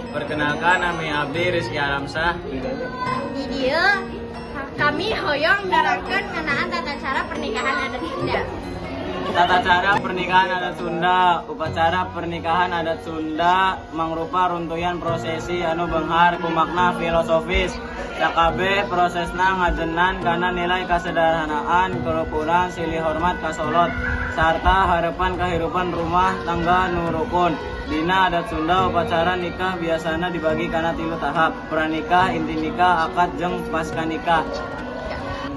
Perkenalkan, nami abdi Rizky Alamsah. Di dia kami hoyong nerangkeun ngeunaan tata cara pernikahan adat Sunda. Tata cara pernikahan adat Sunda. Upacara pernikahan adat Sunda mangrupa runtuyan prosesi anu beunghar ku makna filosofis. Sakabe prosesna ngajenan kana nilai kasederhanaan, kerukunan, silih hormat kasolot, sarta harapan kehidupan rumah tangga nu rukun. Dina adat Sunda upacara nikah biasana dibagi kana 3 tahap: pranikah, inti nikah, akad jeung pasca nikah.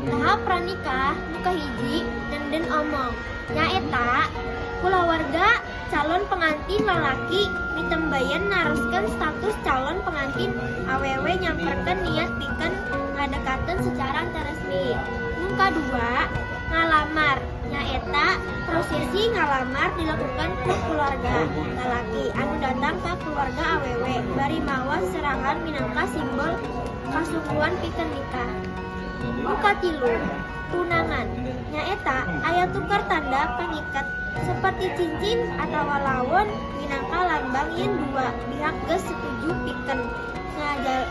Tahap pranikah nu kahiji denden omong. Nyaeta kulawarga calon pengantin lalaki ditembayan naroskeun status calon pengantin awewe nyamperkeun niat pikeun ngadekakeun secara resmi. Nu kadua ngalamar. Nyaeta prosesi ngalamar dilakukan ke keluarga lalaki anu datang ke keluarga awewe bari mawa serangan minangka simbol kasungguhan pikeun nikah. Nu katilu tunangan. Nyaeta aya tukar tanda pengikat seperti cincin atau lawon minangka lambang yen dua pihak geus setuju pikeun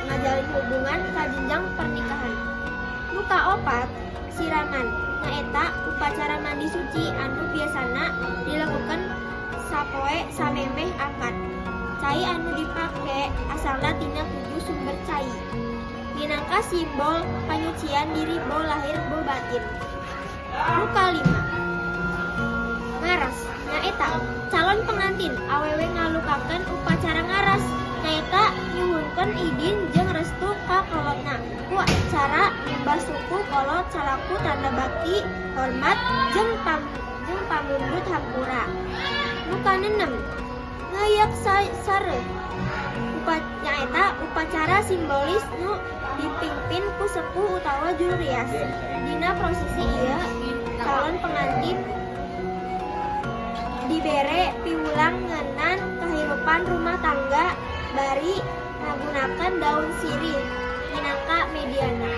ngajalin hubungan ka jenjang pernikahan. Nu kaopat siraman. Nyaeta upacara mandi suci anu biasana dilakukan sapoe samemeh akad. Cai anu dipake asalna tina 7 sumber cai minangka simbol panyucian diri bau lahir bau batin. Nu kalima ngaras. Nyaeta calon pengantin awewe ngalukakeun upacara ngaras. Nyaeta nyuhunkeun idin jeung restu ka kolotna ku acara nyembah suku kolot salaku tanda bakti hormat jeung pamundut hampura. Nu kaneunem ngayak sareuh. Nyaeta upacara simbolis nu dipimpin ku sepuh utawa juru rias. Dina prosesi ieu calon pengantin dibere piulang ngeunaan kahirupan rumah tangga bari ngagunakeun daun sirih minangka mediana.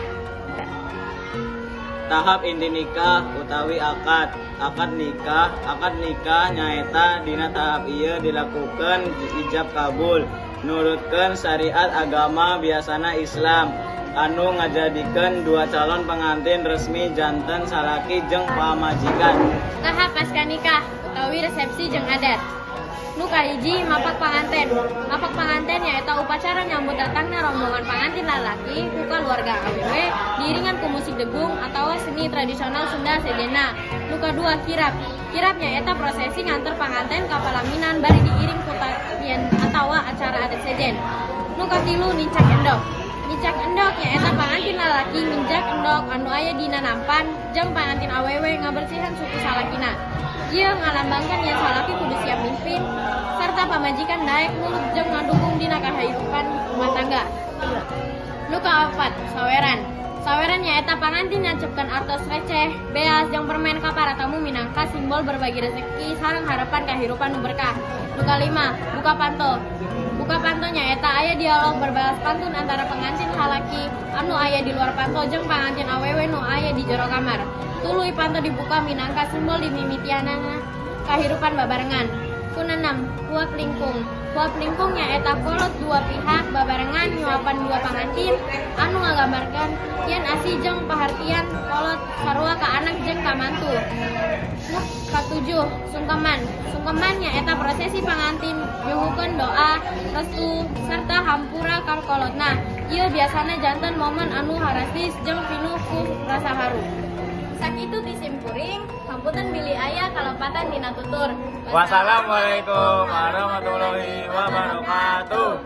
Tahap inti nikah utawi akad. Akad nikah nyaeta dina tahap ieu dilakukan ijab kabul nurutkeun syariat agama biasana Islam anu ngajadikeun 2 calon pengantin resmi janten salaki jeung pamajikan. Tahap pasca nikah utawi resepsi jeung adat. Nu kahiji mapak panganten. Mapak panganten nyaeta upacara nyambut datangna rombongan pangantin lalaki ku keluarga awewe diiringan ku musik degung atawa seni tradisional Sunda sejenna. Nu kadua kirap. Kirap nyaeta prosesi nganter panganten ka palaminan bari diiring ku tarian atawa acara adat sejen. Nu katilu nincak endog. Nincak endog nyaeta pangantin lalaki nginjak endog anu aya dina nampan jeung pangantin awewe ngabersihan suku salakina. Ieu ngalambangkeun yen salaki kudu siap mimpin sarta pamajikan daek nurut jeung ngadukung dina kahirupan rumah tangga. Nu kaopat saweran. Saweran nyaeta pangantin nyancepkeun artos receh, beas jeung permen ka para tamu minangka simbol berbagi rezeki sareng harapan kahirupan nu berkah. Nu kalima buka panto. Buka panto nyaeta aya dialog berbalas pantun antara pengantin halaki anu aya di luar panto jeung pangantin awewe nu aya di jero kamar. Tuluy panto dibuka minangka simbol dimimitianana kahirupan babarengan. Kunenam huap lingkung. Huap lingkung nyaeta kolot 2 pihak babarengan nyuapan 2 pangantin anu ngagambarkeun yen asih jeung pahartian kolot sarua ka anak jeung ka mantu. Nu katujuh sungkeman. Sungkeman nyaeta prosesi pangantin nyuguhkeun doa, restu sarta hampura ka kolotna. Ieu biasana janten momen anu harasis jeung pinuh ku rasa haru. Sakitu disimpuring, hamputan bilih aya kalopatan dina tutur. Wassalamualaikum warahmatullahi wabarakatuh.